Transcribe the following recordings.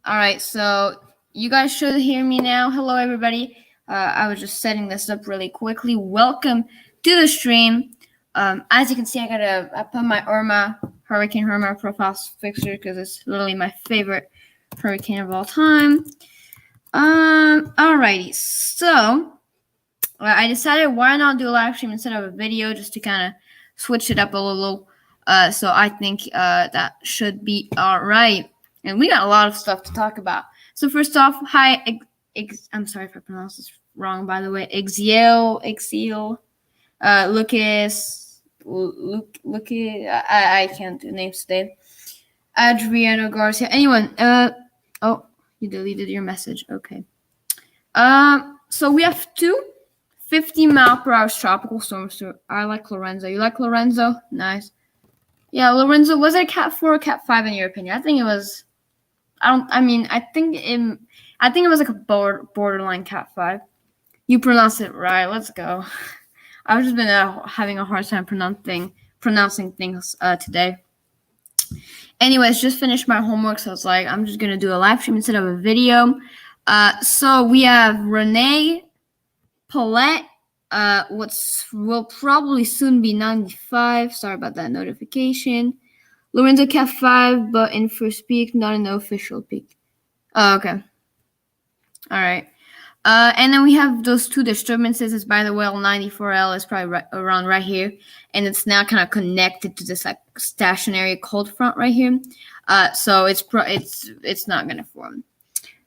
All right, so you guys should hear me now. Hello, everybody. I was just setting this up really quickly. Welcome to the stream. As you can see, I put my Hurricane Irma profile picture because it's literally my favorite hurricane of all time. Alrighty, so I decided why not do a live stream instead of a video, just to kind of switch it up a little. So I think that should be all right. And we got a lot of stuff to talk about. So first off, hi, I'm sorry if I pronounced this wrong, by the way. Ixiel, Lucas, I can't do names today. Adriano Garcia. Anyone? Oh, you deleted your message. Okay. So we have two 50-mile-per-hour tropical storms. I like Lorenzo. You like Lorenzo? Nice. Yeah, Lorenzo, was it a Cat 4 or Cat 5 in your opinion? I think it was. I think it was like a borderline Cat 5. You pronounced it right. Let's go. I've just been having a hard time pronouncing things today. Anyways, just finished my homework, so it's like I'm just gonna do a live stream instead of a video. So we have Rene, Paulette, will probably soon be 95. Sorry about that notification. Lorenzo Cat 5, but in first peak, not in the official peak. Oh, okay. All right. And then we have those two disturbances. It's by the way, 94L is probably around right here, and it's now kind of connected to this like stationary cold front right here. So it's not gonna form.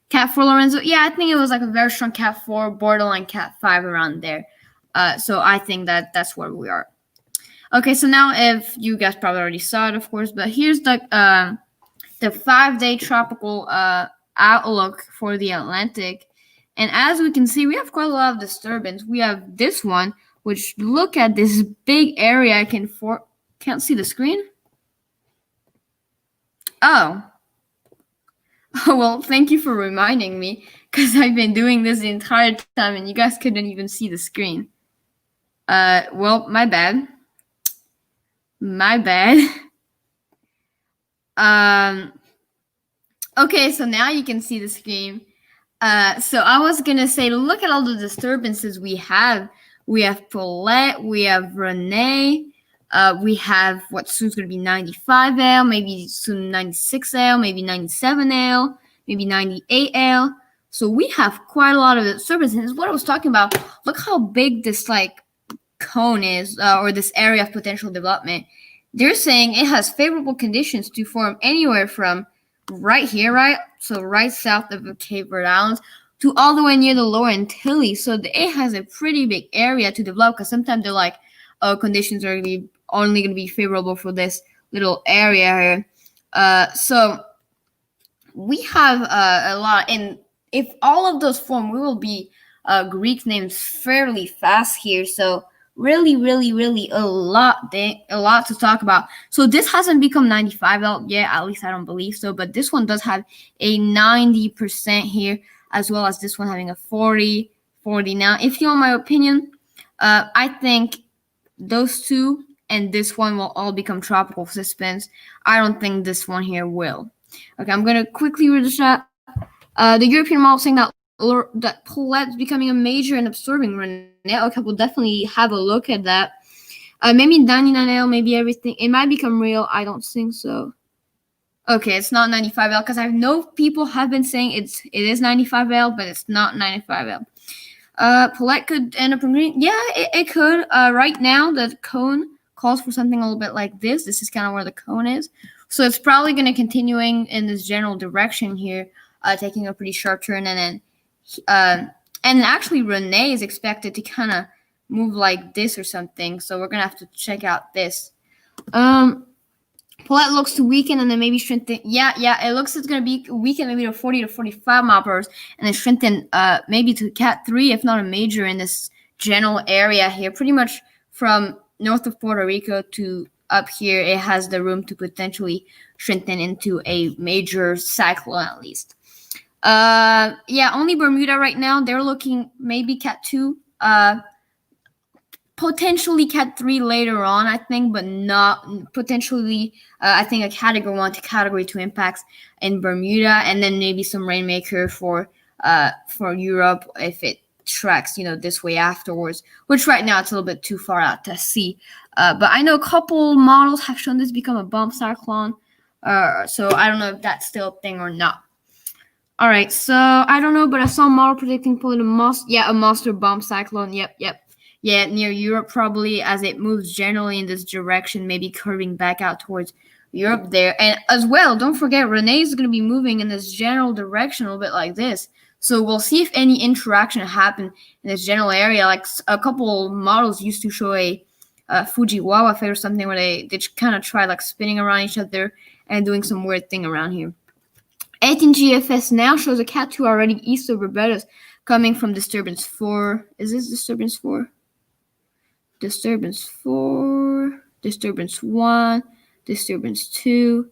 Cat 4 Lorenzo, yeah, I think it was like a very strong Cat 4, borderline Cat 5 around there. So I think that's where we are. Okay, so now if you guys probably already saw it, of course, but here's the 5-day tropical outlook for the Atlantic. And as we can see, we have quite a lot of disturbance. We have this one, which look at this big area. I can't see the screen. Oh, well, thank you for reminding me, because I've been doing this the entire time and you guys couldn't even see the screen. Well, my bad. Okay, so now you can see the screen. So I was gonna say, look at all the disturbances we have. We have Paulette, we have Rene, we have what soon's gonna be 95L, maybe soon 96L, maybe 97L, maybe 98L. So we have quite a lot of disturbances. What I was talking about, look how big this like cone is, or this area of potential development. They're saying it has favorable conditions to form anywhere from right here, right? So right south of the Cape Verde Islands to all the way near the Lower Antilles. So it has a pretty big area to develop, because sometimes they're like, oh, conditions are only going to be favorable for this little area here. So we have a lot. And if all of those form, we will be Greek names fairly fast here. So really a lot to talk about. So this hasn't become 95L yet, at least I don't believe so, but this one does have a 90% here, as well as this one having a 40 now. If you want my opinion, I think those two and this one will all become tropical suspense. I don't think this one here will. Okay, I'm gonna quickly read the chat. The European model saying that Paulette is becoming a major and absorbing Rene. Okay, we'll definitely have a look at that. Maybe 99L, maybe everything. It might become real. I don't think so. Okay, it's not 95L, because I know people have been saying it is 95L, but it's not 95L. Paulette could end up in green. Yeah, it could. Right now, the cone calls for something a little bit like this. This is kind of where the cone is. So it's probably going to continuing in this general direction here, taking a pretty sharp turn, and then and actually Rene is expected to kind of move like this or something. So we're gonna have to check out this. Paulette looks to weaken and then maybe strengthen. Yeah, it looks it's gonna be weaken maybe to 40 to 45 mile per hour, and then strengthen maybe to Cat 3, if not a major, in this general area here. Pretty much from north of Puerto Rico to up here, it has the room to potentially strengthen into a major cyclone at least. Yeah, only Bermuda right now. They're looking maybe Cat 2. potentially Cat 3 later on, I think, but not potentially. I think a Category 1 to Category 2 impacts in Bermuda, and then maybe some rainmaker for Europe if it tracks, this way afterwards. Which right now it's a little bit too far out to see. But I know a couple models have shown this become a bump cyclone. So I don't know if that's still a thing or not. All right, so I don't know, but I saw a model predicting pulling a monster bump cyclone. Yep. Yeah, near Europe probably, as it moves generally in this direction, maybe curving back out towards Europe there. And as well, don't forget, Rene is going to be moving in this general direction a little bit like this. So we'll see if any interaction happened in this general area. Like a couple models used to show a Fujiwara effect or something where they kind of try like spinning around each other and doing some weird thing around here. 18 GFS now shows a Cat 2 already east of Barbados coming from disturbance 4. Is this disturbance 4? Disturbance 4, disturbance 1, disturbance 2.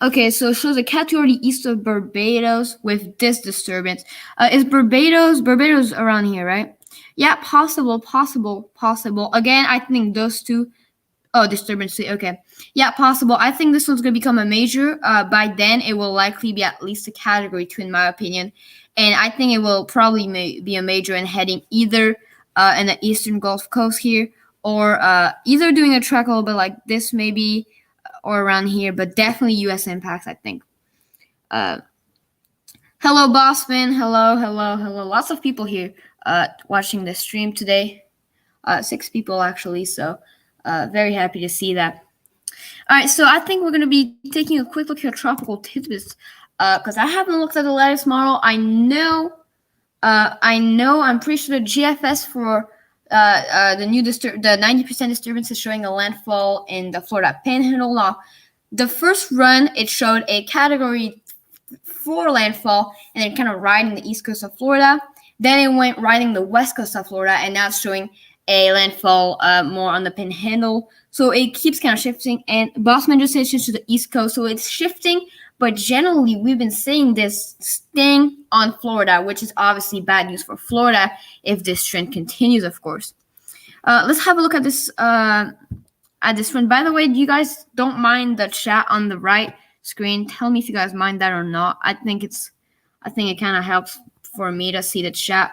Okay, so it shows a Cat 2 already east of Barbados with this disturbance. Is Barbados around here, right? Yeah, possible. Again, I think those two. Oh, disturbance 2, okay. Yeah, possible. I think this one's going to become a major. By then, it will likely be at least a Category 2, in my opinion. And I think it will probably be a major and heading either in the eastern Gulf Coast here, or either doing a track a little bit like this maybe, or around here, but definitely U.S. impacts, I think. Hello, Bossman. Hello. Lots of people here watching the stream today. 6 people, actually, so very happy to see that. All right, so I think we're going to be taking a quick look at tropical tidbits because I haven't looked at the latest model. I'm pretty sure the GFS for the 90% disturbance is showing a landfall in the Florida Panhandle. Now, the first run, it showed a Category 4 landfall and then kind of riding the east coast of Florida. Then it went riding the west coast of Florida, and now it's showing a landfall more on the Panhandle. So it keeps kind of shifting, and Bossman just said it's to the east coast, so it's shifting. But generally, we've been seeing this staying on Florida, which is obviously bad news for Florida if this trend continues, of course. Let's have a look at this one. By the way, you guys don't mind the chat on the right screen? Tell me if you guys mind that or not. I think it kind of helps for me to see the chat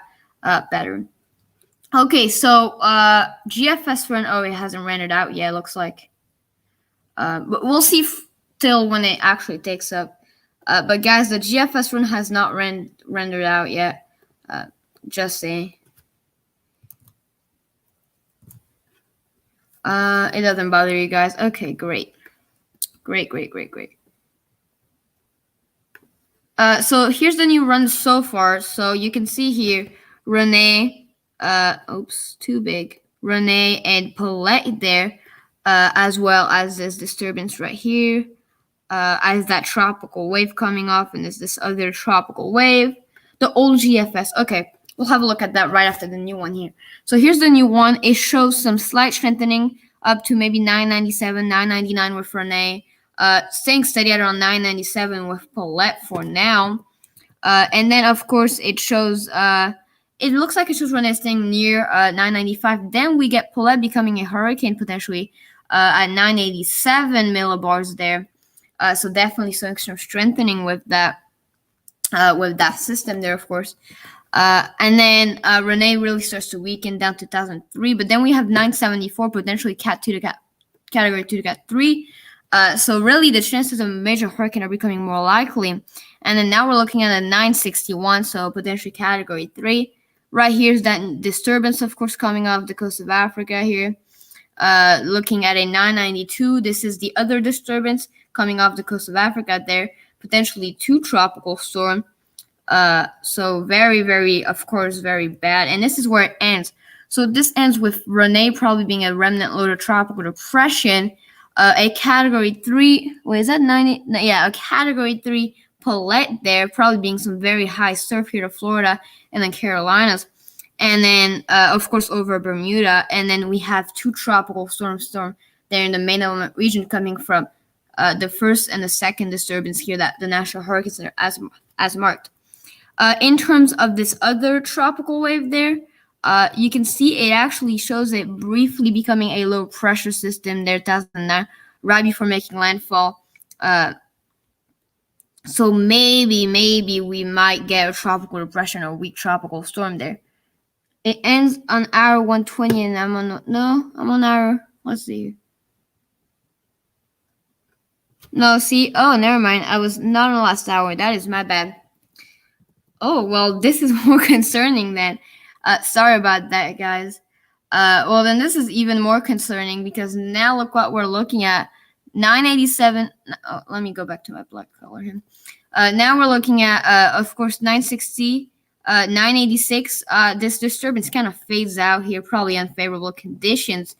better. Okay, so GFS run. Oh, it hasn't rendered out yet. It looks like, but we'll see till when it actually takes up. But guys, the GFS run has not rendered out yet. Just saying. It doesn't bother you guys. Okay, great. So here's the new run so far. So you can see here, Rene. Too big. Rene and Paulette there, as well as this disturbance right here, as that tropical wave coming off, and there's this other tropical wave, the old GFS. Okay, we'll have a look at that right after the new one here. So here's the new one. It shows some slight strengthening up to maybe 997, 999 with Rene, staying steady at around 997 with Paulette for now. And then, of course, it shows... it looks like it shows Rene staying near 995. Then we get Paulette becoming a hurricane potentially at 987 millibars there. So definitely some strengthening with that system there, of course. And then Rene really starts to weaken down to 2003. But then we have 974 potentially Cat 2 to Category 2 to Cat 3. So really the chances of a major hurricane are becoming more likely. And then now we're looking at a 961, so potentially Category 3. Right here is that disturbance, of course, coming off the coast of Africa here. Looking at a 992, this is the other disturbance coming off the coast of Africa there. Potentially 2 tropical storm. So very, very, of course, very bad. And this is where it ends. So this ends with Rene probably being a remnant load of tropical depression. A Category 3, wait, is that 90? Yeah, a Category 3 Paulette there, probably being some very high surf here to Florida and then Carolinas. And then, of course, over Bermuda. And then we have 2 tropical storms there in the main element region coming from the first and the second disturbance here that the National Hurricane Center as marked. In terms of this other tropical wave there, you can see it actually shows it briefly becoming a low pressure system there 2009, right before making landfall. So maybe we might get a tropical depression or weak tropical storm there. It ends on hour 120, and I'm on hour, let's see. No, see, oh, never mind. I was not on the last hour. That is my bad. Oh, well, this is more concerning then. Sorry about that, guys. Well, then this is even more concerning because now look what we're looking at. 987. Oh, let me go back to my black color here. Now we're looking at, of course, 960, 986. This disturbance kind of fades out here, probably unfavorable conditions.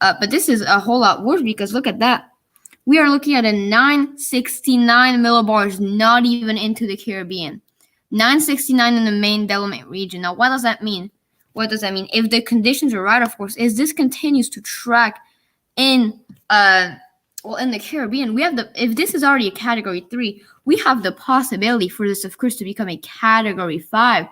But this is a whole lot worse because look at that. We are looking at a 969 millibars, not even into the Caribbean. 969 in the main development region. Now, what does that mean? What does that mean? If the conditions are right, of course, is this continues to track in in the Caribbean, we have if this is already a category 3, we have the possibility for this, of course, to become a category 5.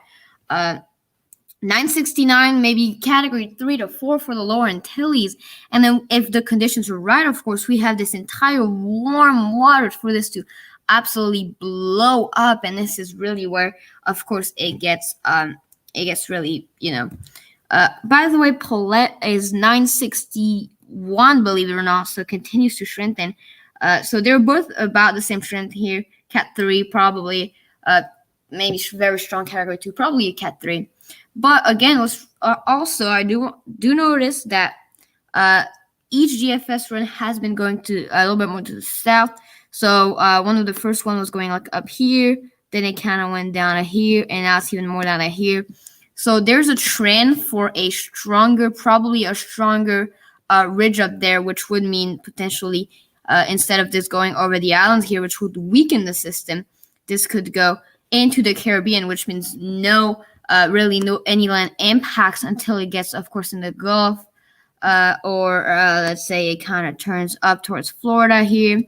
969, maybe category 3 to 4 for the lower Antilles. And then if the conditions are right, of course, we have this entire warm waters for this to absolutely blow up. And this is really where, of course, it gets really, by the way, Paulette is 961, believe it or not, so continues to strengthen. So they're both about the same strength here. Cat 3 probably, maybe very strong category 2, probably a Cat 3. But again, also I do notice that each GFS run has been going to a little bit more to the south. So one of the first one was going like up here, then it kind of went down here, and now it's even more down here. So there's a trend for probably a stronger ridge up there, which would mean potentially instead of this going over the islands here, which would weaken the system, this could go into the Caribbean, which means no any land impacts until it gets, of course, in the Gulf, or let's say it kind of turns up towards Florida here,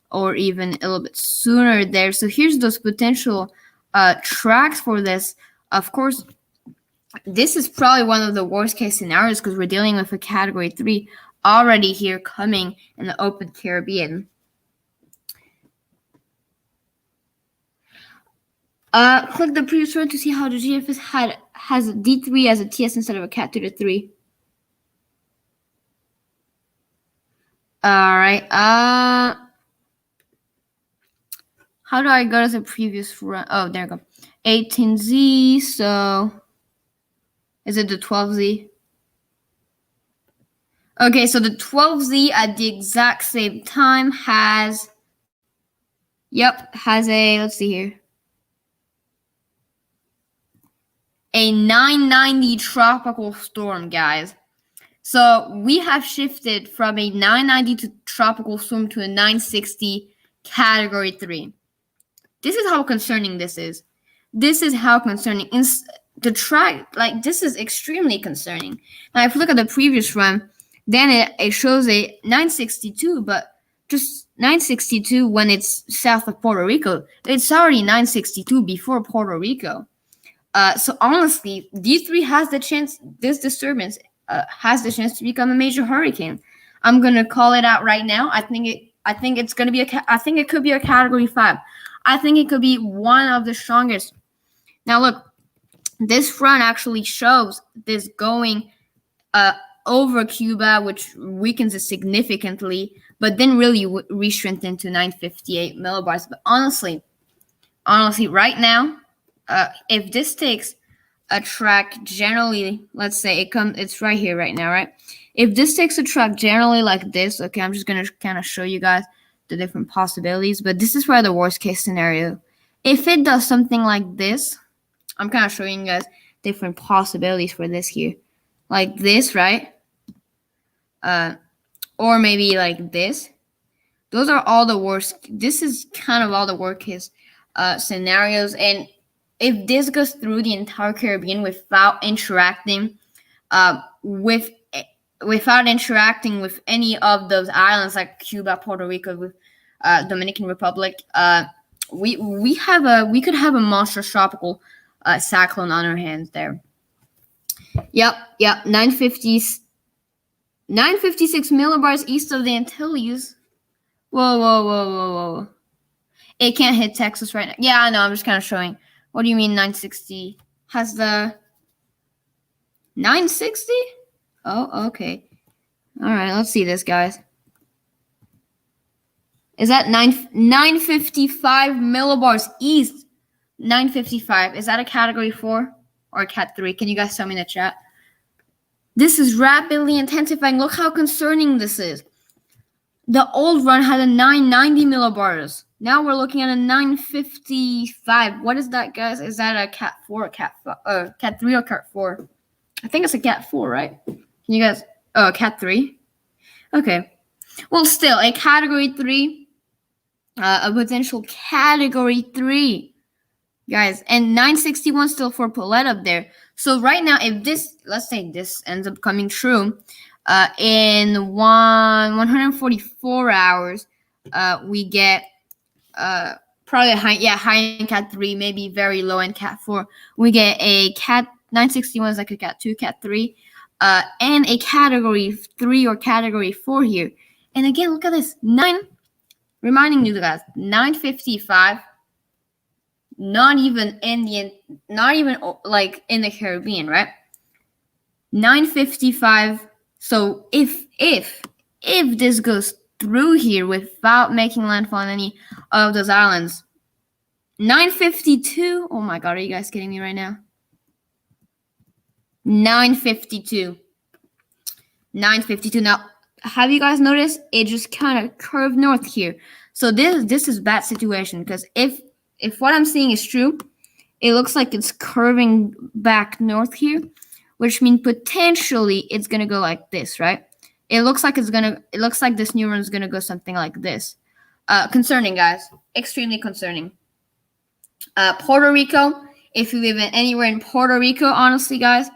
or even a little bit sooner there. So here's those potential tracks for this. Of course, this is probably one of the worst case scenarios because we're dealing with a category 3 already here coming in the open Caribbean. Click the previous one to see how the GFS has a D3 as a TS instead of a Cat 2 to 3. All right. How do I go to the previous run? Oh, there we go. 18Z. So, is it the 12Z? Okay, so the 12Z at the exact same time has a, let's see here, a 990 tropical storm, guys. So we have shifted from a 990 to tropical storm to a 960 category 3. This is how concerning this is. This is how concerning. The track, this is extremely concerning. Now, if you look at the previous run, then it shows a 962, but just 962 when it's south of Puerto Rico. It's already 962 before Puerto Rico. So honestly, D3 has the chance. This disturbance has the chance to become a major hurricane. I'm gonna call it out right now. I think it's gonna be I think it could be a category 5. I think it could be one of the strongest. Now look, this front actually shows this going over Cuba, which weakens it significantly, but then really re-strengthen to 958 millibars. But honestly, right now, if this takes a track generally, let's say it's right here right now, right? If this takes a track generally like this, okay, I'm just going to kind of show you guys the different possibilities, but this is probably the worst case scenario. If it does something like this, I'm kind of showing you guys different possibilities for this here. Like this, right? Or maybe like this. Those are all the worst. This is kind of all the worst case scenarios. And if this goes through the entire Caribbean without interacting with any of those islands like Cuba, Puerto Rico, with Dominican Republic, we could have a monstrous tropical cyclone on our hands there. Yep. 956 millibars east of the Antilles. Whoa. It can't hit Texas right now. Yeah, I know. I'm just kind of showing. What do you mean 960? Has the 960? Oh, okay. All right, let's see this, guys. Is that 955 millibars east? 955. Is that a category 4 or a cat 3? Can you guys tell me in the chat? This is rapidly intensifying. Look how concerning this is. The old run had a 990 millibars. Now we're looking at a 955. What is that, guys? Is that a cat 4 or cat 3 or cat 4? I think it's a cat 4, right? Can you guys? Oh, cat 3. Okay. Well, still a category 3, a potential category 3, guys, and 961 still for Paulette up there. So right now, if this, let's say this ends up coming true, in 144 hours, we get probably high in cat 3, maybe very low in cat 4. We get a cat 961 is like a cat 2, cat 3, and a category 3 or category 4 here. And again, look at this, reminding you guys, 955. Not even like in the Caribbean, right? 955. So if this goes through here without making landfall on any of those islands, 952. Oh my God, are you guys kidding me right now? 952. Now, have you guys noticed? It just kind of curved north here. So this is bad situation, because if what I'm seeing is true, it looks like it's curving back north here, which means potentially it's gonna go like this, right? It looks like this new run is gonna go something like this. Concerning, guys, extremely concerning. Puerto Rico, if you live anywhere in Puerto Rico, honestly, guys,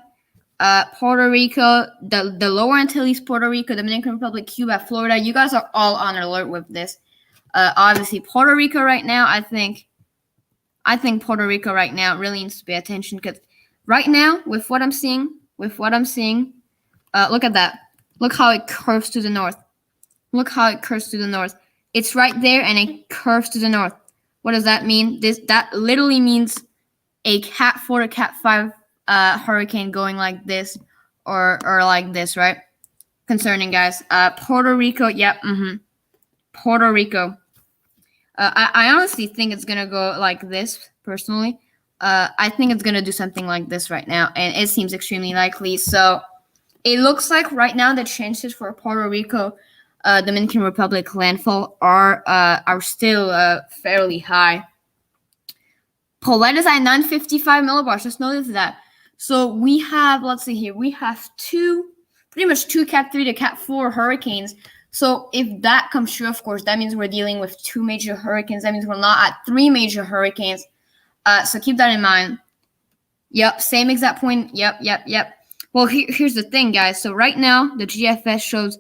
Puerto Rico, the lower Antilles, Puerto Rico, Dominican Republic, Cuba, Florida, you guys are all on alert with this. Obviously, Puerto Rico right now, I think Puerto Rico right now really needs to pay attention, because right now, with what I'm seeing, look at that. Look how it curves to the north. It's right there, and it curves to the north. What does that mean? That literally means a cat 4 to cat 5 hurricane going like this or like this, right? Concerning, guys. Puerto Rico, yep, Puerto Rico. I honestly think it's gonna go like this, personally. I think it's gonna do something like this right now, and it seems extremely likely. So it looks like right now the chances for Puerto Rico, Dominican Republic landfall are still fairly high. Paulette is at 955 millibars. Just notice that. So we have, let's see here, we have pretty much two cat 3 to cat 4 hurricanes. So if that comes true, of course, that means we're dealing with 2 major hurricanes. That means we're not at 3 major hurricanes. So keep that in mind. Yep, same exact point. Yep. Well, here's the thing, guys. So right now, the GFS shows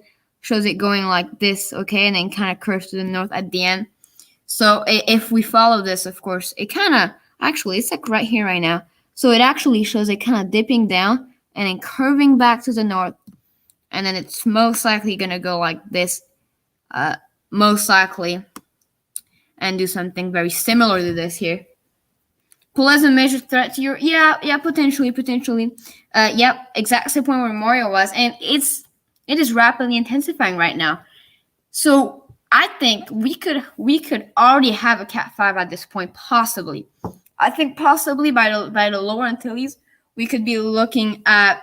it going like this, okay, and then kind of curves to the north at the end. So if we follow this, of course, it kind of, actually, it's like right here right now. So it actually shows it kind of dipping down and then curving back to the north. And then it's most likely going to go like this, most likely, and do something very similar to this here. Paulette is a major threat to your, yeah, potentially. Yep, exact same point where Memorial was, and it is rapidly intensifying right now. So I think we could already have a cat 5 at this point, possibly. I think possibly by the lower Antilles, we could be looking at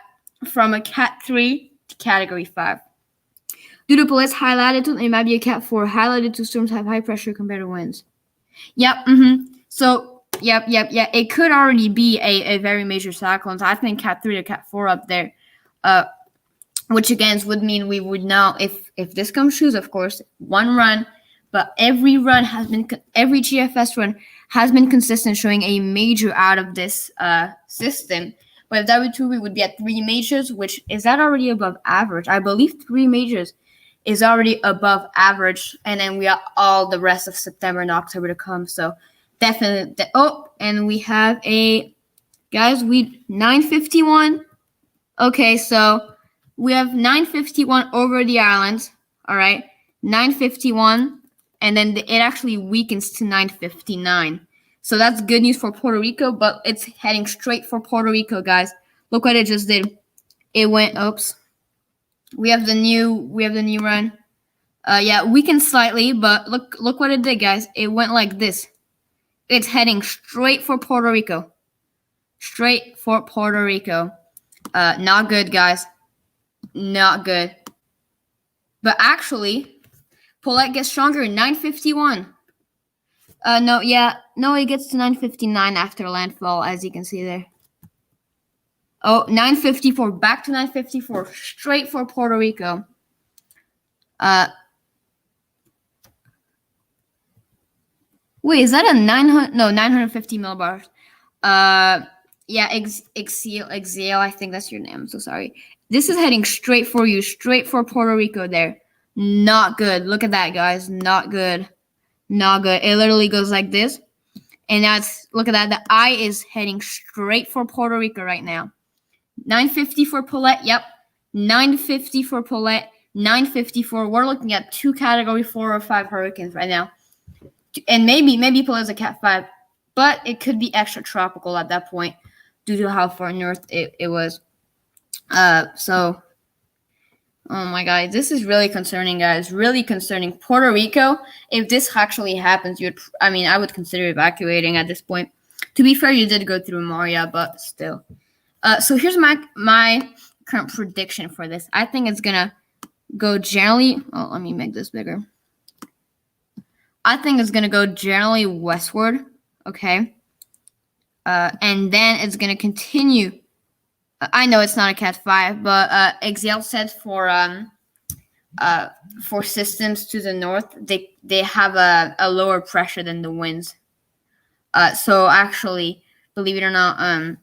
from a cat 3 to category 5. Due to Paulette's high latitude, it might be a cat 4. High latitude storms have high pressure compared to winds. Yep. So yep. It could already be a very major cyclone. So I think cat 3 to cat 4 up there. Which again would mean we would know if this comes true, of course, one run, but every GFS run has been consistent, showing a major out of this system. But if that were true, we would be at 3 majors, which is that already above average? I believe 3 majors is already above average, and then we have all the rest of September and October to come. So definitely. Oh, and we have 951. Okay, so we have 951 over the islands. All right, 951, and then it actually weakens to 959. So that's good news for Puerto Rico, but it's heading straight for Puerto Rico, guys. Look what it just did. It went. Oops. We have the new run. Yeah, weakened slightly, but look what it did, guys. It went like this. It's heading straight for Puerto Rico. Straight for Puerto Rico. Not good, guys. Not good. But actually, Paulette gets stronger. 951. No, it gets to 959 after landfall, as you can see there. Oh, 954. Back to 954. Straight for Puerto Rico. Wait, is that a 900? No, 950 millibars. Yeah, Exile. I think that's your name. I'm so sorry. This is heading straight for you, straight for Puerto Rico there. Not good. Look at that, guys. Not good. Not good. It literally goes like this. And look at that. The eye is heading straight for Puerto Rico right now. 950 for Paulette. Yep. 950 for Paulette. 954. We're looking at 2 category 4 or 5 hurricanes right now. And maybe Paulette's a Cat 5. But it could be extra tropical at that point due to how far north it was. So, oh my God, this is really concerning, guys. Really concerning. Puerto Rico, if this actually happens, I would consider evacuating at this point. To be fair, you did go through Maria, but still. So here's my current prediction for this. I think it's gonna go generally. Oh, let me make this bigger. I think it's gonna go generally westward. Okay. And then it's gonna continue. I know it's not a Cat 5, but Exile said for systems to the north, they have a lower pressure than the winds. So actually, believe it or not,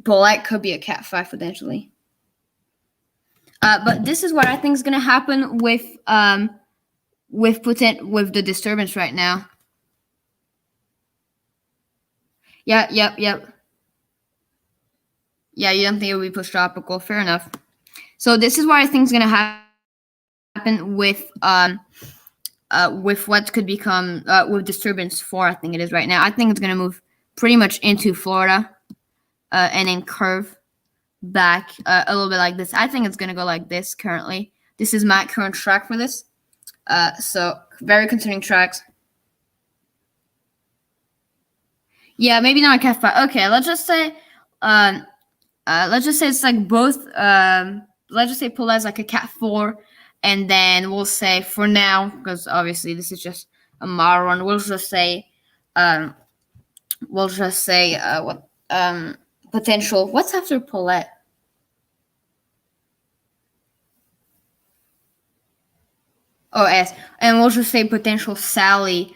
Paulette could be a Cat 5 potentially. But this is what I think is gonna happen with the disturbance right now. Yeah, yep. Yeah, you don't think it will be pushed tropical? Fair enough. So this is what I think is gonna happen with what could become with disturbance 4. I think it is right now. I think it's gonna move pretty much into Florida, and then curve back a little bit like this. I think it's gonna go like this. Currently, this is my current track for this. So very concerning tracks. Yeah, maybe not a Cat 5. Okay, let's just say it's like both. Let's just say Paulette's like a Cat 4, and then we'll say for now, because obviously this is just a model run. We'll just say what potential. What's after Paulette? Oh, S, and we'll just say potential Sally,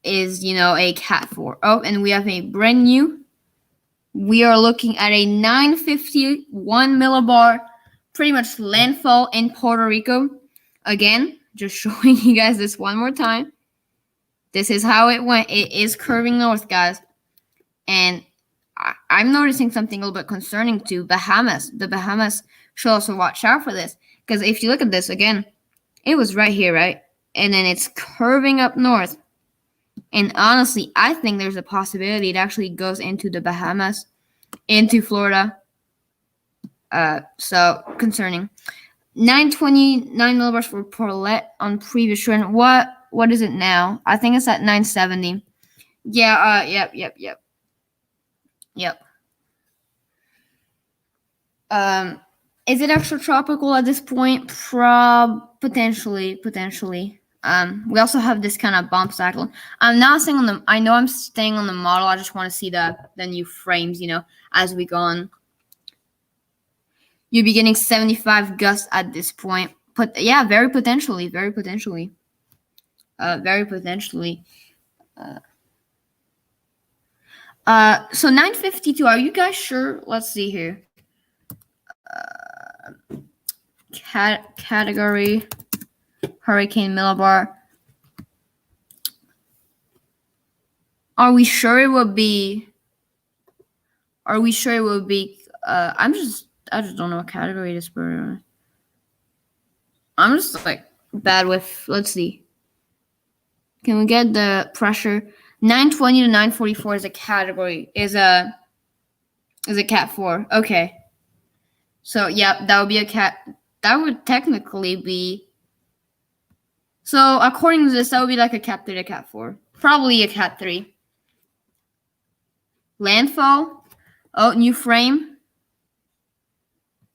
is a Cat 4. Oh, and we have a brand new. We are looking at a 951 millibar, pretty much landfall in Puerto Rico. Again, just showing you guys this one more time. This is how it went. It is curving north, guys. And I'm noticing something a little bit concerning to Bahamas. The Bahamas should also watch out for this. Because if you look at this again, it was right here, right? And then it's curving up north. And honestly, I think there's a possibility it actually goes into the Bahamas, into Florida. So concerning. 929 millibars for Paulette on previous run. What is it now? I think it's at 970. Yeah. Yep. Is it extra tropical at this point? Potentially. We also have this kind of bump cycle. I'm not saying I know I'm staying on the model. I just want to see the new frames, as we go on. You'll be getting 75 gusts at this point. But yeah, very potentially. So 952. Are you guys sure? Let's see here. Category Hurricane millibar. Are we sure it will be Are we sure it will be? I just don't know what category it is. I'm just like bad with. Let's see. Can we get the pressure? 920 to 944 is a category. Is a cat 4. Okay. So yeah, that would be a cat. That would technically be. So according to this, that would be like a cat 3 to cat 4. Probably a cat 3. Landfall. Oh, new frame.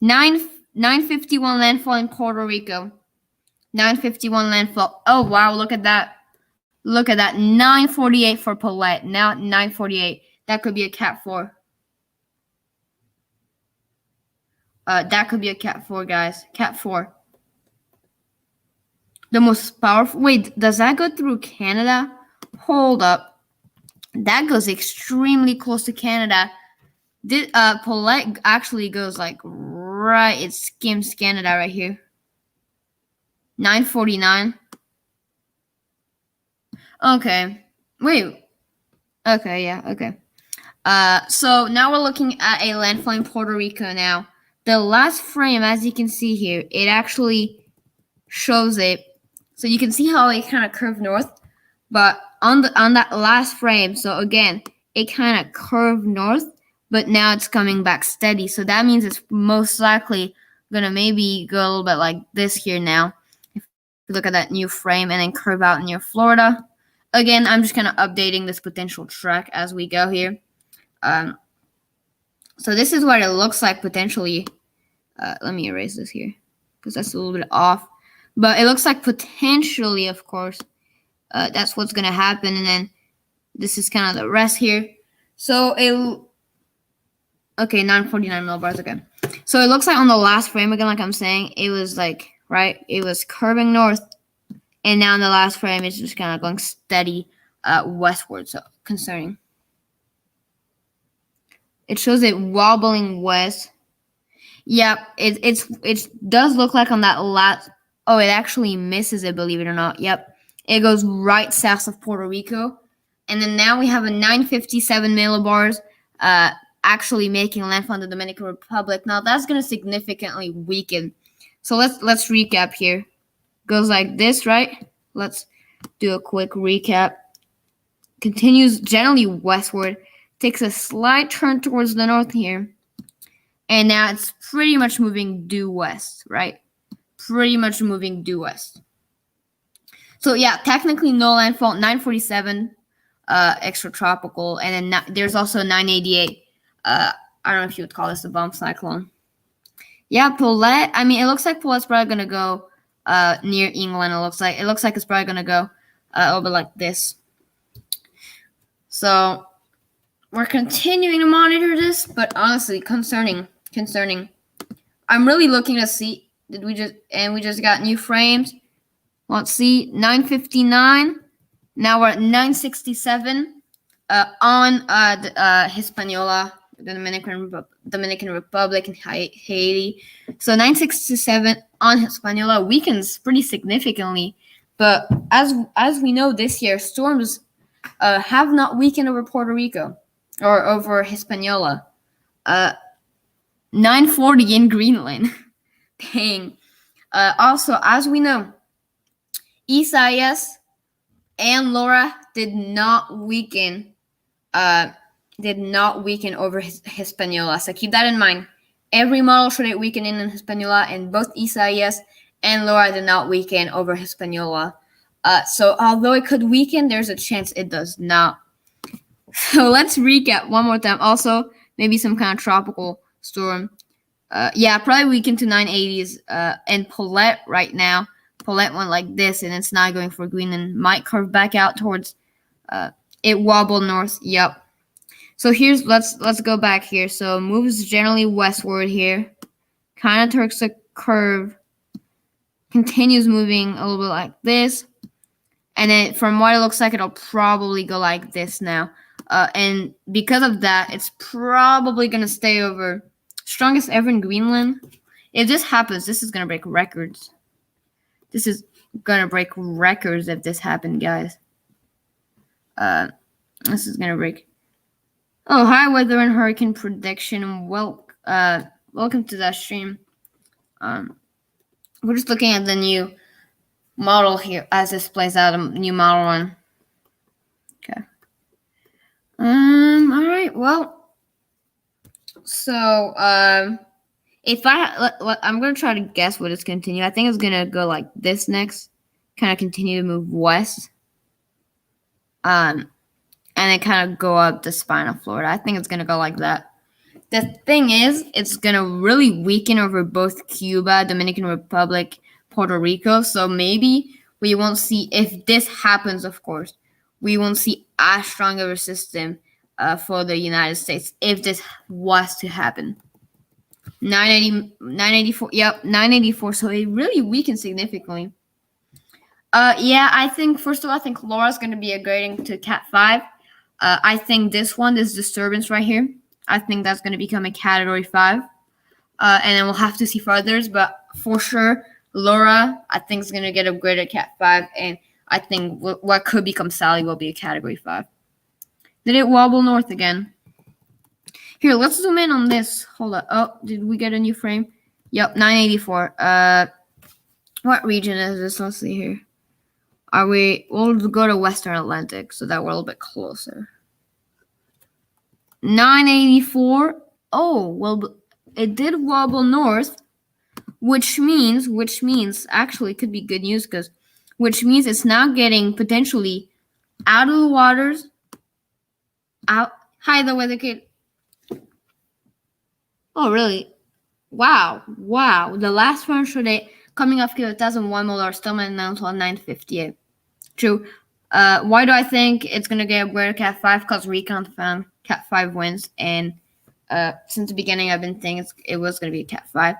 951 landfall in Puerto Rico. 951 landfall. Oh wow, look at that. Look at that. 948 for Paulette. Now 948. That could be a cat 4. That could be a cat 4, guys. Cat 4. The most powerful. Wait, does that go through Canada? Hold up. That goes extremely close to Canada. Paulette actually goes like right. It skims Canada right here. 949. Okay. Wait. Okay, yeah, okay. So now we're looking at a landfall in Puerto Rico now. The last frame, as you can see here, it actually shows it. So you can see how it kind of curved north, but on that last frame, so again, it kind of curved north, but now it's coming back steady. So that means it's most likely gonna maybe go a little bit like this here now. If you look at that new frame and then curve out near Florida. Again, I'm just kind of updating this potential track as we go here. So this is what it looks like potentially. Let me erase this here because that's a little bit off. But it looks like potentially, of course, that's what's going to happen. And then this is kind of the rest here. So okay, 949 millibars again. So it looks like on the last frame, again, like I'm saying, it was like, right, it was curving north. And now in the last frame, it's just kind of going steady westward. So concerning. It shows it wobbling west. Yep, it does look like on that last. Oh, it actually misses it, believe it or not. Yep, it goes right south of Puerto Rico, and then now we have a 957 millibars actually making landfall in the Dominican Republic. Now that's going to significantly weaken. So let's recap here. Goes like this, right? Let's do a quick recap. Continues generally westward, takes a slight turn towards the north here. And now it's pretty much moving due west, right? Pretty much moving due west. So yeah, technically no landfall, 947 extratropical, and then there's also 988. I don't know if you would call this a bomb cyclone. Yeah, Paulette. I mean, it looks like Paulette's probably gonna go near England. It looks like it's probably gonna go over like this. So we're continuing to monitor this, but honestly, concerning. I'm really looking to see. We just got new frames. Let's see, 959. Now we're at 967 on the Hispaniola, the Dominican Republic, and Haiti. So 967 on Hispaniola weakens pretty significantly. But as we know this year, storms have not weakened over Puerto Rico or over Hispaniola. 940 in Greenland. Dang. Also, as we know, Isaias and Laura did not weaken over Hispaniola. So keep that in mind. Every model showed it weakening in Hispaniola, and both Isaias and Laura did not weaken over Hispaniola. So although it could weaken, there's a chance it does not. So let's recap one more time. Also, maybe some kind of tropical storm. Yeah, probably weakened to 980s. And Paulette right now, Paulette went like this, and it's not going for green and might curve back out towards. It wobbled north. Yep. So here's let's go back here. So moves generally westward here. Kind of takes a curve. Continues moving a little bit like this. And then from what it looks like, it'll probably go like this now. And because of that, it's probably going to stay over. Strongest ever in Greenland. If this happens, this is going to break records. This is going to break records if this happened, guys. This is going to break. Oh, hi, weather and hurricane prediction. Welcome to that stream. We're just looking at the new model here as this plays out. A new model one. Okay. All right. Well, so if I'm gonna try to guess what it's continue. I think it's gonna go like this next. Kind of continue to move west. And then kind of go up the spine of Florida. I think it's gonna go like that. The thing is, it's gonna really weaken over both Cuba, Dominican Republic, Puerto Rico. So maybe we won't see, if this happens, of course, we won't see as strong of a system for the United States if this was to happen. 984. Yep, 984. So it really weakened significantly. Yeah, I think first of all, I think Laura's gonna be upgrading to Cat 5. I think this disturbance right here, I think that's going to become a Category 5. And then we'll have to see for others. But for sure, Laura, I think, is going to get upgraded Cat 5. And I think what could become Sally will be a Category 5. Did it wobble north again? Here, let's zoom in on this. Hold up. Oh, did we get a new frame? Yep, 984. What region is this? Let's see here. We'll go to Western Atlantic so that we're a little bit closer. 984. Oh, well, it did wobble north, which means actually it could be good news which means it's now getting potentially out of the waters. Out. Hi, the weather kid. Oh, really? Wow. The last one showed it coming off 2001 molar still announced on 958. True. Why do I think it's gonna get upgraded to Cat 5? Because Recon found Cat 5 wins, and since the beginning I've been thinking it was gonna be a Cat 5.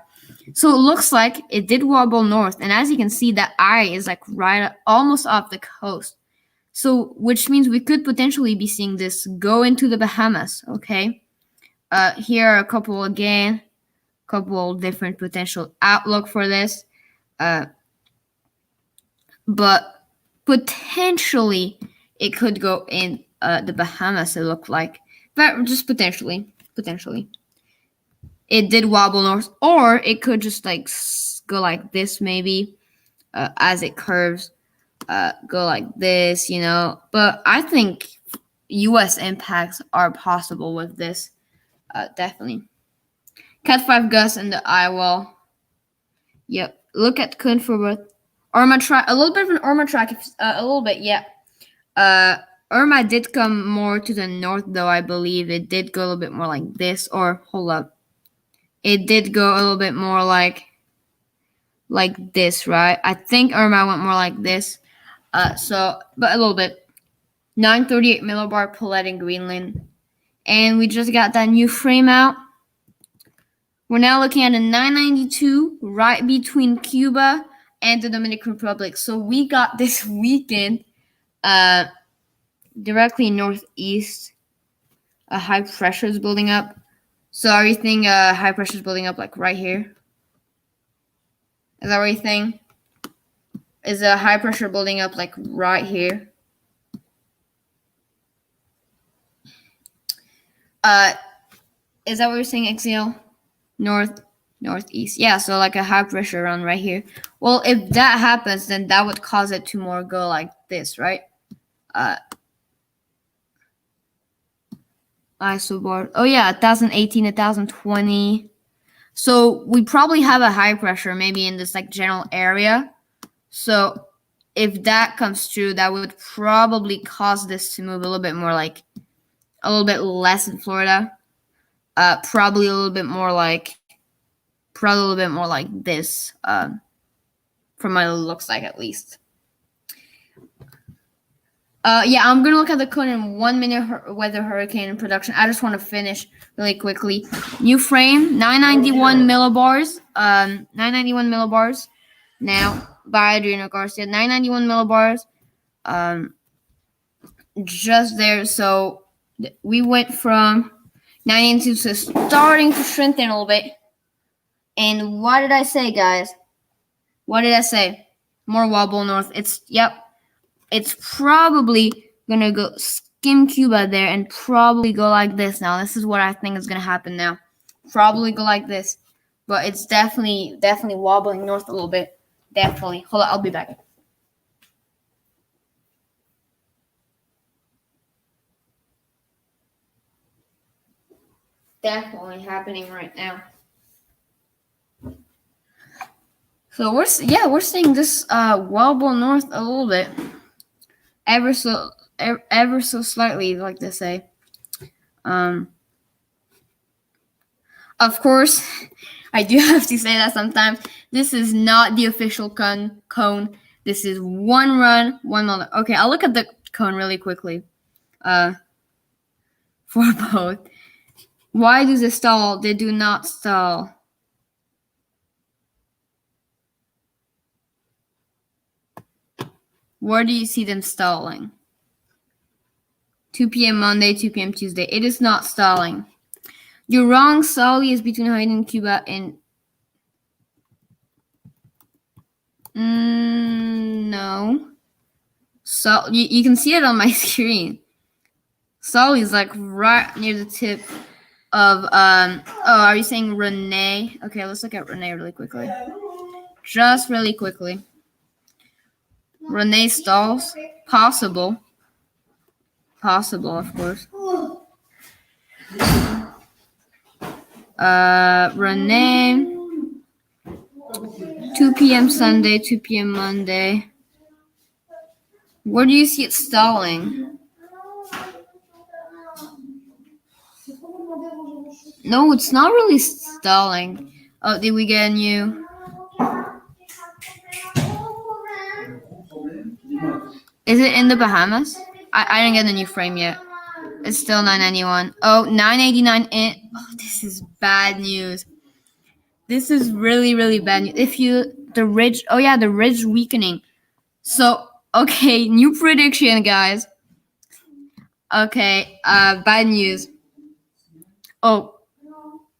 So it looks like it did wobble north, and as you can see, that eye is like right almost off the coast. So which means we could potentially be seeing this go into the Bahamas. Okay. Here are a couple different potential outlook for this. But potentially it could go in the Bahamas, it looked like. But just potentially. It did wobble north, or it could just like go like this maybe as it curves. Go like this, But I think U.S. impacts are possible with this. Definitely. Cat 5 gusts in the eye wall. Yep. Look at Kun for Irma track, a little bit of an Irma track, a little bit, yeah. Irma did come more to the north, though, I believe. It did go a little bit more like this, or, hold up. It did go a little bit more like this, right? I think Irma went more like this. But a little bit. 938 millibar Paulette in Greenland. And we just got that new frame out. We're now looking at a 992 right between Cuba and the Dominican Republic. So we got this weekend directly northeast. High pressure is building up. So are you thinking high pressure is building up like right here? Is that what you think? Is a high pressure building up like right here? Is that what you're saying, Exile? Northeast. Yeah, so like a high pressure around right here. Well, if that happens, then that would cause it to more go like this, right? Isobar. Oh yeah, 1018, 1020. So we probably have a high pressure maybe in this like general area. So if that comes true, that would probably cause this to move a little bit more like a little bit less in Florida. Probably a little bit more like this, from what it looks like at least. Yeah, I'm gonna look at the code in 1 minute weather hurricane production. I just want to finish really quickly. New frame, 991 millibars. 991 millibars. Now by Adriano Garcia, 991 millibars. Just there. So we went from 992 to starting to strengthen a little bit. And what did I say, guys? What did I say? More wobble north. It's probably gonna go skim Cuba there and probably go like this now. This is what I think is going to happen now. Probably go like this. But it's definitely wobbling north a little bit. Definitely. Hold on, I'll be back. Definitely happening right now. So we're seeing this wobble north a little bit, ever so slightly, like they say. Of course, I do have to say that sometimes this is not the official cone. This is one run, 1 mile. Okay, I'll look at the cone really quickly. For both. Why do they stall? They do not stall. Where do you see them stalling? 2 p.m. Monday, 2 p.m. Tuesday. It is not stalling. You're wrong. Solly is between Haiti and Cuba and... no. So you can see it on my screen. Solly is like right near the tip of... oh, are you saying Rene? Okay, let's look at Rene really quickly. Just really quickly. Rene stalls. Possible, of course. Rene, 2 p.m. Sunday, 2 p.m. Monday. Where do you see it stalling? No, it's not really stalling. Oh, did we get a new? Is it in the Bahamas? I didn't get a new frame yet. It's still $9.91. Oh, $9.89 in. Oh, this is bad news. This is really, really bad news. The ridge weakening. So, okay, new prediction, guys. Okay, bad news. Oh,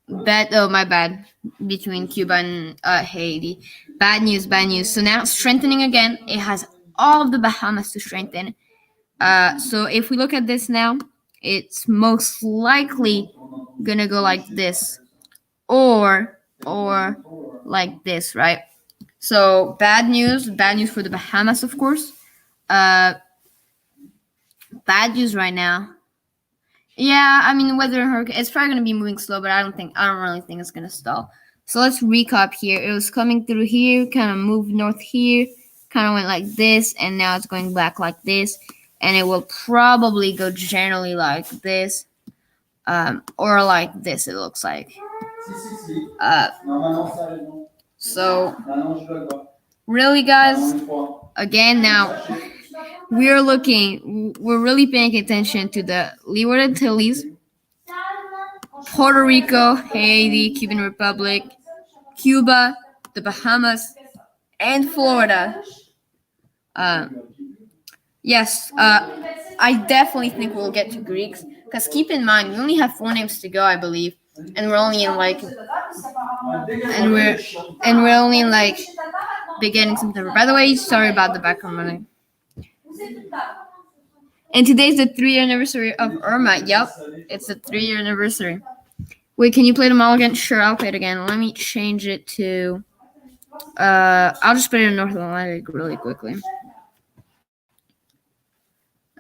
my bad. Between Cuba and Haiti. Bad news. So now it's strengthening again. It has all of the Bahamas to strengthen. So if we look at this now, it's most likely gonna go like this, or like this, right? So bad news for the Bahamas, of course. Bad news right now. Yeah, I mean, weather and hurricane, it's probably gonna be moving slow, but I don't really think it's gonna stall. So let's recap here. It was coming through here, kind of moved north here, kind of went like this, and now it's going back like this. And it will probably go generally like this, or like this, it looks like. So, really, guys, again, now, we're really paying attention to the Leeward Antilles, Puerto Rico, Haiti, Cuban Republic, Cuba, the Bahamas, and Florida. Yes, I definitely think we'll get to Greeks, because keep in mind, we only have 4 names to go, I believe, and we're only in beginning September. By the way, sorry about the background running. And today's the 3-year anniversary of Irma. Yep, it's the 3-year anniversary. Wait, can you play the model again? Sure, I'll play it again. Let me change it to... I'll just put it in North Atlantic really quickly.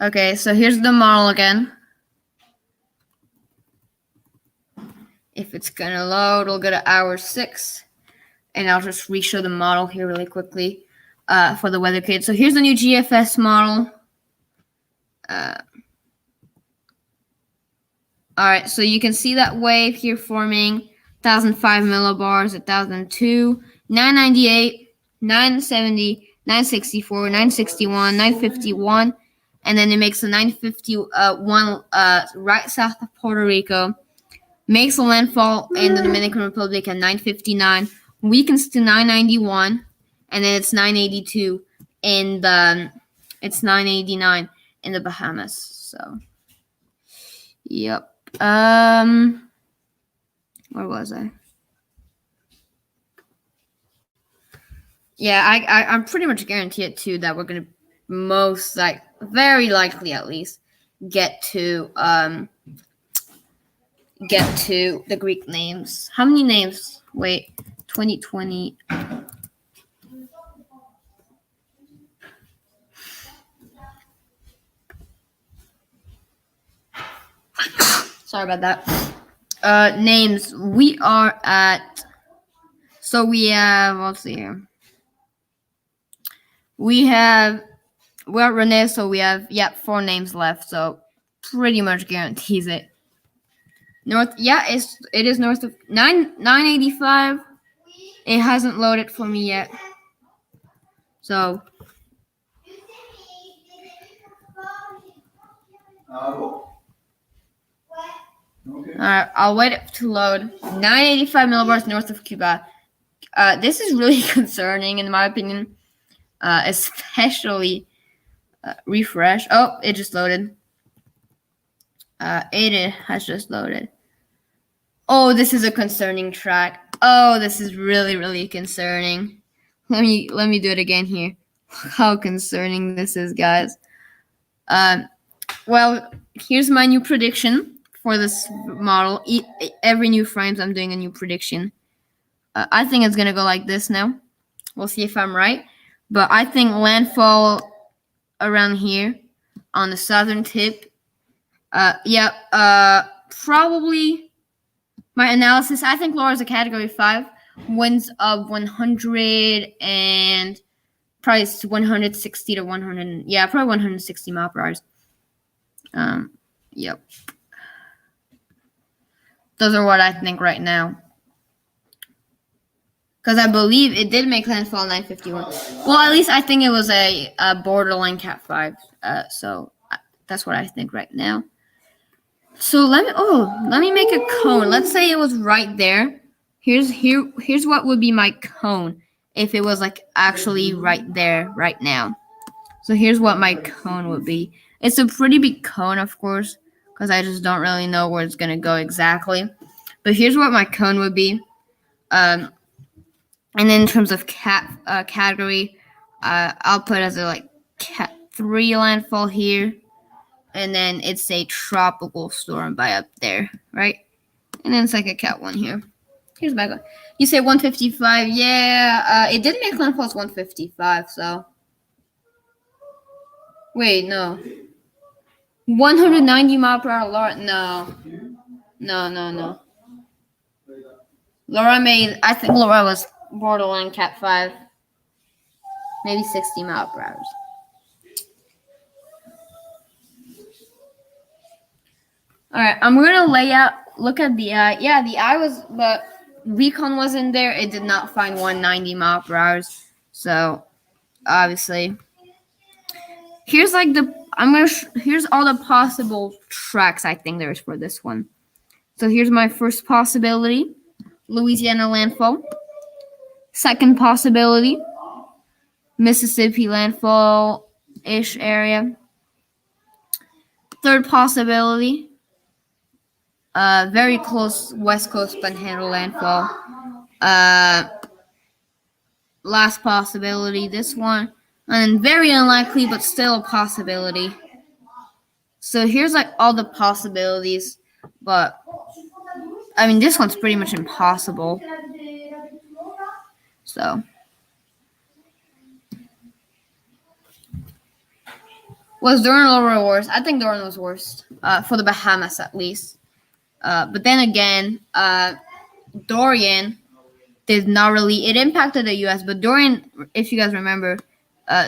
Okay, so here's the model again. If it's gonna load, it'll go to hour 6. And I'll just re-show the model here really quickly for the weather kit. So here's the new GFS model. Alright, so you can see that wave here forming 1,005 millibars, 1,002, 998, 970, 964, 961, 951, and then it makes a 951 right south of Puerto Rico, makes a landfall in the Dominican Republic at 959, weakens to 991, and then it's 982 it's 989 in the Bahamas. So, yep. Where was I? Yeah, I'm pretty much guaranteed too that we're gonna very likely at least get to the Greek names. How many names? Wait, 2020. Sorry about that. Names. We are at. So we have. Let's see here. We're at Rene, so we have 4 names left. So pretty much guarantees it. North. Yeah, it is north of 985. It hasn't loaded for me yet. So. Alright, I'll wait to load. 985 millibars north of Cuba. This is really concerning in my opinion. Especially refresh. Oh, it just loaded. It has just loaded. Oh, this is a concerning track. Oh, this is really, really concerning. Let me do it again here. How concerning this is, guys. Well, here's my new prediction for this model. Every new frames, I'm doing a new prediction. I think it's gonna go like this now. We'll see if I'm right. But I think landfall around here on the southern tip. Probably my analysis. I think Laura is a category 5. Winds of 100 and probably 160 to 100. Yeah, probably 160 mile per hour. Yep. Those are what I think right now. Because I believe it did make landfall 951. Well, at least I think it was a borderline Cat 5. So that's what I think right now. So let me make a cone. Let's say it was right there. Here's what would be my cone if it was like actually right there right now. So here's what my cone would be. It's a pretty big cone, of course, because I just don't really know where it's gonna go exactly. But here's what my cone would be. And then in terms of category, I'll put as a like Cat 3 landfall here, and then it's a tropical storm by up there, right? And then it's like a Cat 1 here. Here's my gun. You say 155? Yeah, it did make landfall as 155. So wait, no. 190 mile per hour, Laura. No. I think Laura was borderline Cat 5. Maybe 60 mile per hour. Alright, I'm gonna look at the eye. Yeah, the eye was, but recon wasn't there. It did not find 190 mile per hour. So, obviously. Here's like here's all the possible tracks I think there's for this one. So here's my first possibility. Louisiana landfall. Second possibility, Mississippi landfall-ish area. Third possibility, very close West Coast Panhandle landfall. Last possibility, this one. And very unlikely, but still a possibility. So here's like all the possibilities, but I mean, this one's pretty much impossible. So, was Dorian lower or worse? I think Dorian was worst, for the Bahamas at least. But then again, Dorian did not really, it impacted the US, but Dorian, if you guys remember,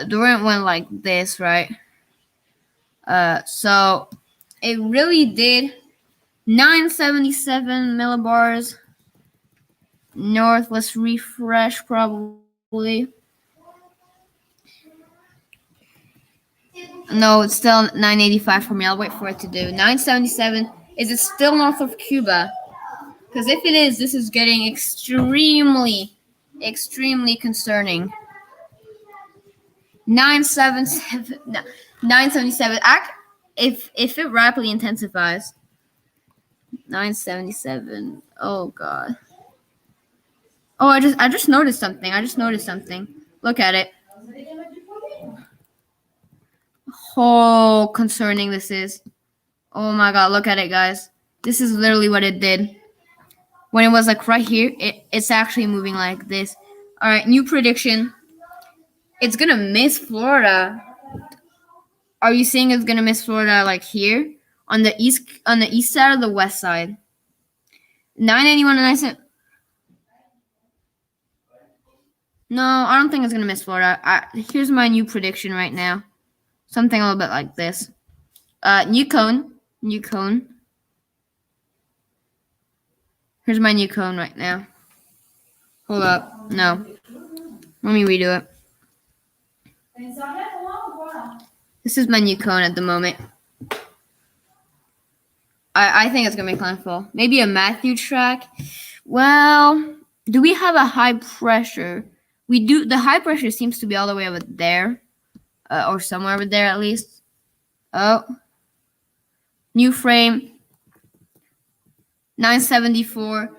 Dorian went like this, right? So it really did 977 millibars north. Let's refresh probably. No, it's still 985 for me. I'll wait for it to do. 977. Is it still north of Cuba? Because if it is, this is getting extremely concerning. 977. If it rapidly intensifies. 977. Oh god. Oh, I just noticed something. Look at it. How concerning this is. Oh my god, look at it, guys. This is literally what it did. When it was like right here, it's actually moving like this. Alright, new prediction. It's gonna miss Florida. Are you saying it's gonna miss Florida like here? On the east side or the west side? 981 and I said no, I don't think it's gonna miss Florida. Here's my new prediction right now. Something a little bit like this. New cone. Here's my new cone right now. Hold up. No. Let me redo it. This is my new cone at the moment. I think it's gonna make landfall. Maybe a Matthew track. Well, do we have a high pressure? We do. The high pressure seems to be all the way over there, or somewhere over there at least. Oh, new frame. 974.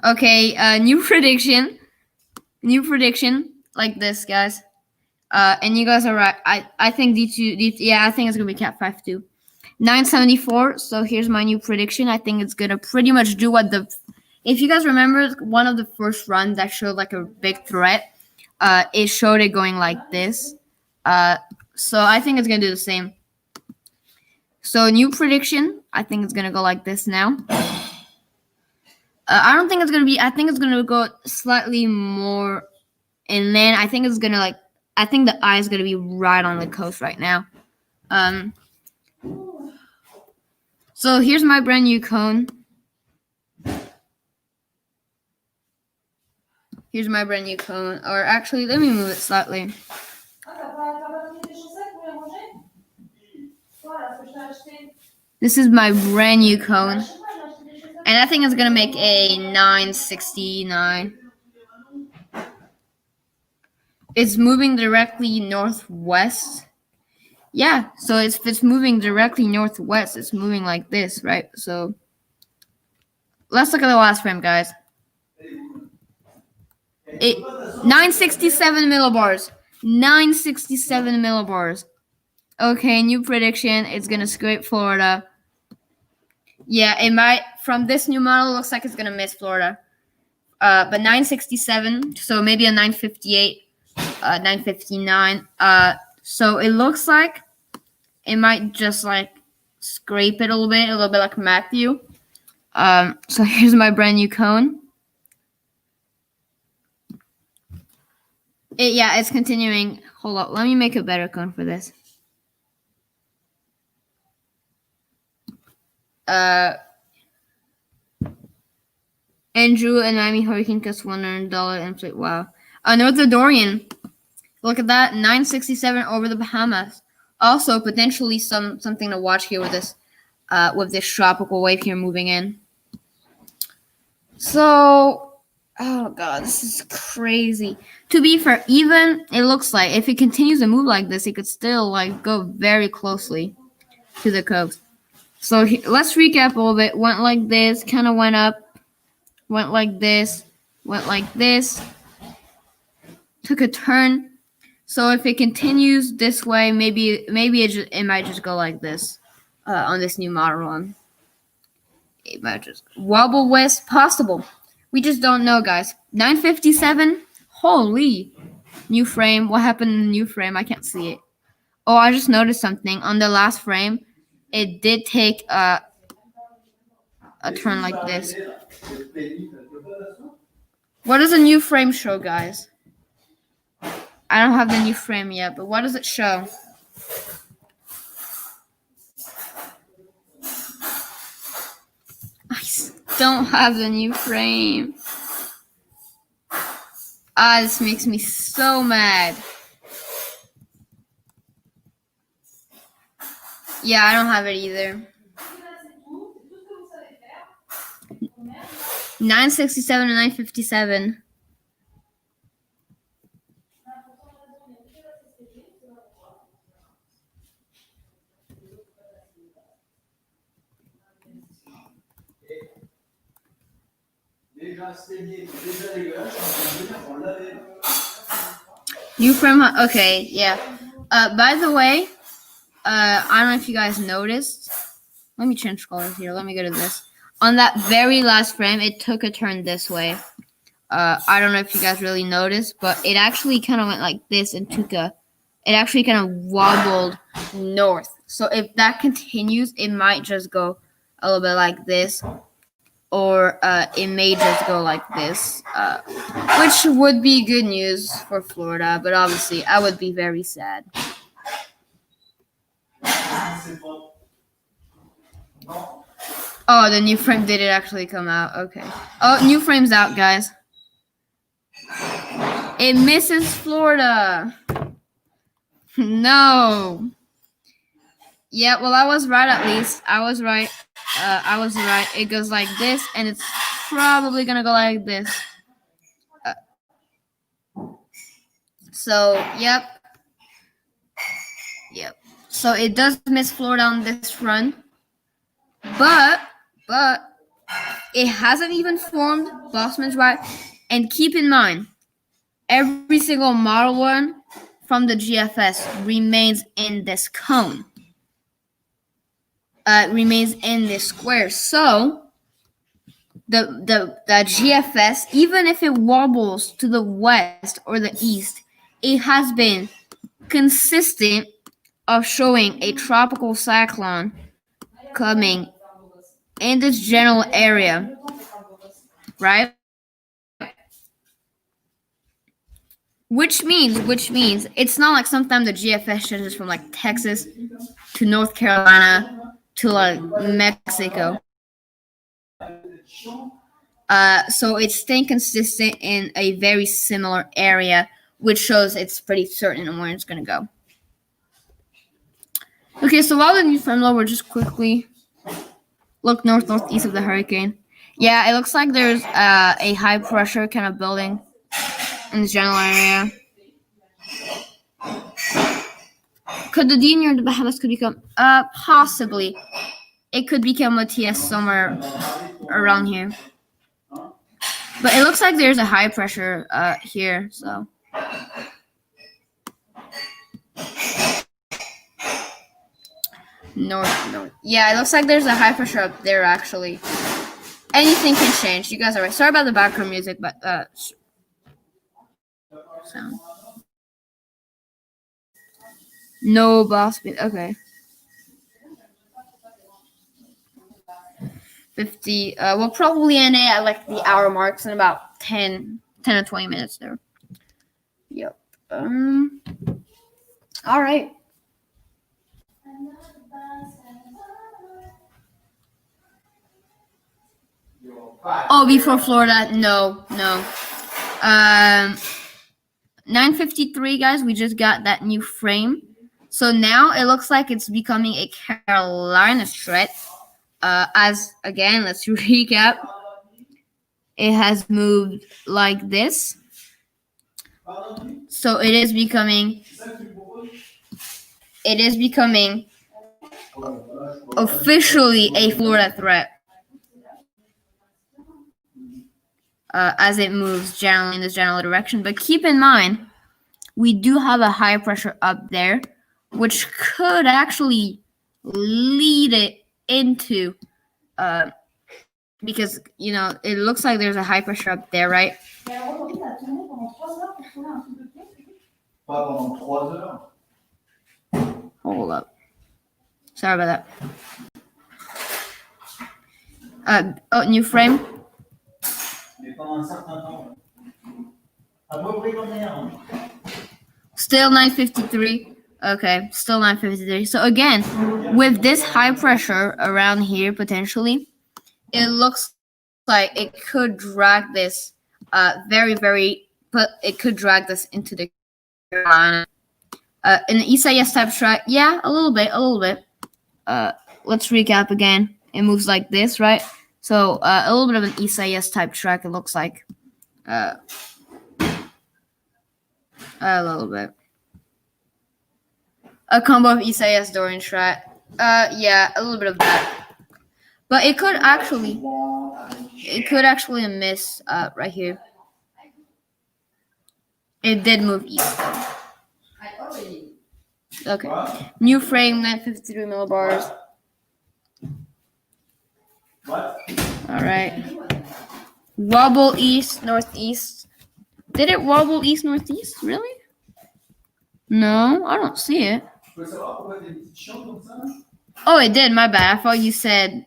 Okay, new prediction. Like this, guys. And you guys are right. I think D2, yeah, I think it's gonna be Cat 5 too. 974. So here's my new prediction. I think it's gonna pretty much do what if you guys remember one of the first runs that showed like a big threat, it showed it going like this. So I think it's gonna do the same. So new prediction. I think it's gonna go like this now. I don't think it's gonna be. I think it's gonna go slightly more inland. I think it's gonna I think the eye is gonna be right on the coast right now. So here's my brand new cone. Or actually, let me move it slightly. This is my brand new cone. And I think it's going to make a 969. It's moving directly northwest. Yeah, so if it's moving directly northwest, it's moving like this, right? So let's look at the last frame, guys. 967 millibars. 967 millibars. Okay, new prediction. It's going to scrape Florida. Yeah, it might. From this new model, looks like it's going to miss Florida. But 967, so maybe a 958, 959. So it looks like it might just like scrape it a little bit like Matthew. So here's my brand new cone. It's continuing. Hold up, let me make a better cone for this. Andrew and Miami Hurricane cost $100 inflate. Wow. Another Dorian. Look at that. 967 over the Bahamas. Also, potentially something to watch here with this tropical wave here moving in. So, oh god, this is crazy. To be fair, even it looks like if it continues to move like this, it could still like go very closely to the coast. So let's recap a little bit. Went like this, kind of went up. Went like this, took a turn. So if it continues this way, maybe it might just go like this on this new model run. It might just wobble west, possible. We just don't know, guys. 957, holy. New frame, what happened in the new frame? I can't see it. Oh, I just noticed something. On the last frame, it did take a turn like this. What does a new frame show, guys? I don't have the new frame yet, but what does it show? I don't have the new frame. This makes me so mad. Yeah, I don't have it either. 967 and 957. New frame, okay, yeah. By the way, I don't know if you guys noticed. Let me change colors here. Let me go to this. On that very last frame, it took a turn this way. I don't know if you guys really noticed, but it actually kind of went like this and it actually kind of wobbled north. So if that continues, it might just go a little bit like this, or it may just go like this, which would be good news for Florida, but obviously I would be very sad. Oh, the new frame did it actually come out? Okay. Oh, new frame's out, guys. It misses Florida. No. Yeah, well, I was right at least. I was right. It goes like this, and it's probably gonna go like this. So, yep. So it does miss Florida on this run, but it hasn't even formed Bossman's Right. And keep in mind, every single model one from the GFS remains in this cone. Remains in this square. So the GFS, even if it wobbles to the west or the east, it has been consistent of showing a tropical cyclone coming in this general area, right? Which means it's not like sometimes the GFS changes from like Texas to North Carolina to like Mexico. So it's staying consistent in a very similar area, which shows it's pretty certain on where it's going to go. Okay, so while the new frame low, we're just quickly look northeast of the hurricane. Yeah, it looks like there's a high pressure kind of building in the general area. Could the D near the Bahamas could become possibly? It could become a TS somewhere around here. But it looks like there's a high pressure here, so. North. Yeah, it looks like there's a high pressure up there, actually. Anything can change. You guys are right. Sorry about the background music, but sound. No boss speed. Okay. 50. We'll probably end it at like the hour marks in about 10 or 20 minutes there. Yep. All right. Oh, before Florida? No. 9:53, guys. We just got that new frame. So now it looks like it's becoming a Carolina threat. As again, let's recap. It has moved like this. So it is becoming officially a Florida threat. As it moves generally in this general direction. But keep in mind, we do have a high pressure up there, which could actually lead it into, because, you know, it looks like there's a high pressure up there, right? Hold up. Sorry about that. Oh, new frame. Still 9:53. Okay, still 9:53. So again, with this high pressure around here potentially, it looks like it could drag this but it could drag this into the Carolina. In the Isaias type track, yeah, a little bit. Let's recap again. It moves like this, right? So a little bit of an Isaias type track, it looks like. A little bit. A combo of Isaias Dorian track. Yeah, a little bit of that. But it could actually miss right here. It did move east though. Okay. New frame, 953 millibars. All right. Wobble east, northeast. Did it wobble east, northeast? Really? No, I don't see it. Oh, it did. My bad. I thought you said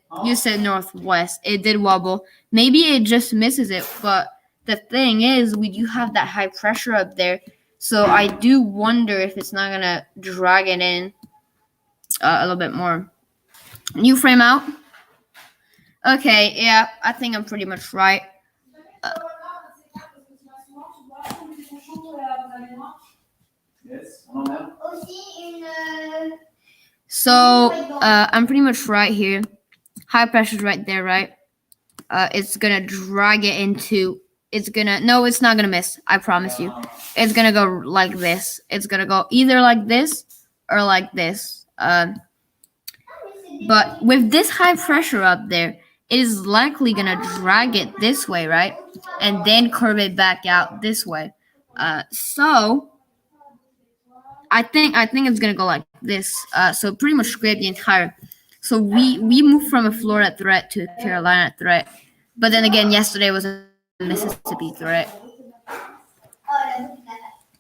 northwest. It did wobble. Maybe it just misses it. But the thing is, we do have that high pressure up there, so I do wonder if it's not gonna drag it in a little bit more. New frame out. Okay, yeah, I think I'm pretty much right. So I'm pretty much right here. High pressure's right there, right? It's gonna drag it into. No, it's not gonna miss. I promise you. It's gonna go like this. It's gonna go either like this or like this. But with this high pressure up there, it is likely gonna drag it this way, right? And then curve it back out this way. So I think it's gonna go like this. So pretty much scrape the entire. So we moved from a Florida threat to a Carolina threat, but then again, yesterday was a Mississippi threat.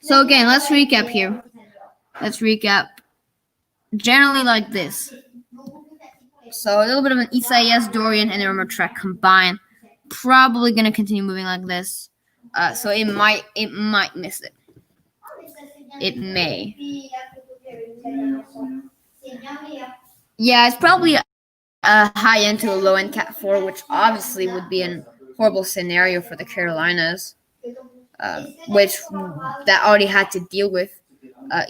So again, let's recap here. Let's recap. Generally like this. So a little bit of an Isaias, Dorian, and Irma track combined. Probably gonna continue moving like this. So it might miss it. It may. Yeah, it's probably a high end to a low end Cat 4, which obviously would be a horrible scenario for the Carolinas, which that already had to deal with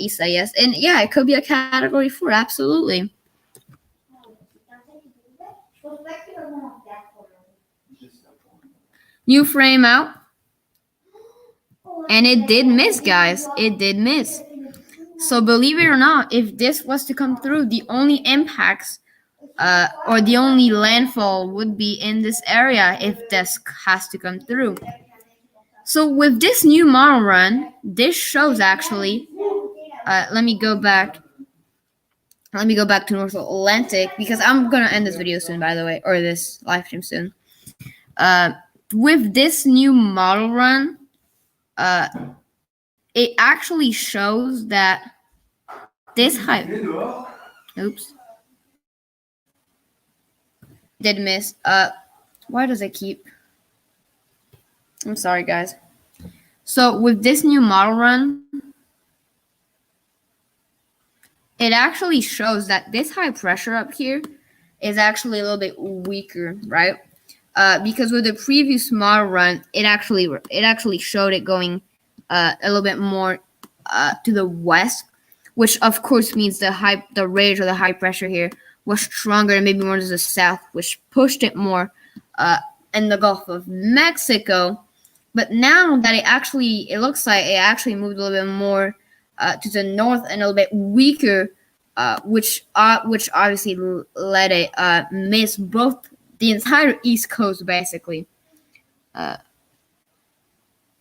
Isaias. And yeah, it could be a Category 4, absolutely. New frame out. And it did miss, guys. It did miss. So believe it or not, if this was to come through, the only impacts or the only landfall would be in this area if this has to come through. So with this new model run, this shows actually, let me go back to North Atlantic because I'm going to end this video soon, by the way, or this live stream soon. With this new model run, it actually shows that this high, oops, did miss. Why does it keep? I'm sorry, guys. So with this new model run, it actually shows that this high pressure up here is actually a little bit weaker, right? Because with the previous model run, it actually showed it going a little bit more to the west, which of course means the range or the high pressure here was stronger and maybe more to the south, which pushed it more in the Gulf of Mexico. But now that it looks like it actually moved a little bit more to the north and a little bit weaker, which obviously let it miss both the entire East Coast, basically.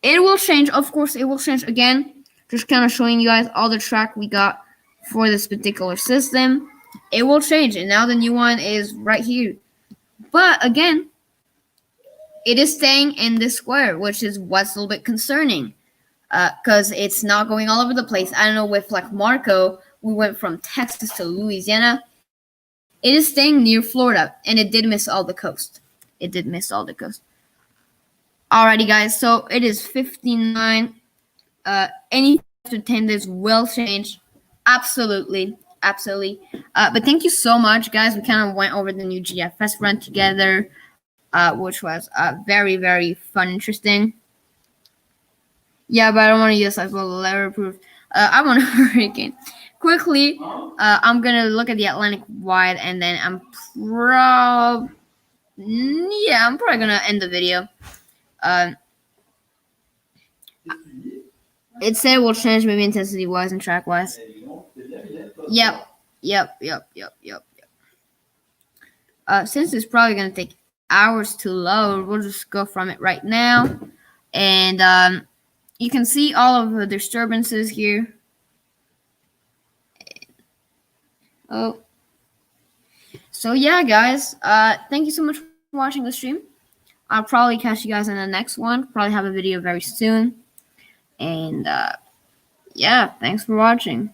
It will change, of course. It will change again. Just kind of showing you guys all the track we got for this particular system. It will change, and now the new one is right here. But again, it is staying in this square, which is what's a little bit concerning, because it's not going all over the place. I don't know, with like Marco, we went from Texas to Louisiana. It is staying near Florida, and it did miss all the coast. Alrighty, guys, so it is 59. Any after 10 days will change. Absolutely. But thank you so much, guys. We kind of went over the new GFS run together, which was very, very fun, interesting. Yeah, but I don't want to use like a letter proof. I want a hurricane. Quickly, I'm going to look at the Atlantic wide, and then I'm probably going to end the video. It said will change maybe intensity-wise and track-wise. Yep. Since it's probably going to take hours to load, we'll just go from it right now. And you can see all of the disturbances here. Oh, so yeah, guys. Thank you so much for watching the stream. I'll probably catch you guys in the next one. Probably have a video very soon. And yeah, thanks for watching.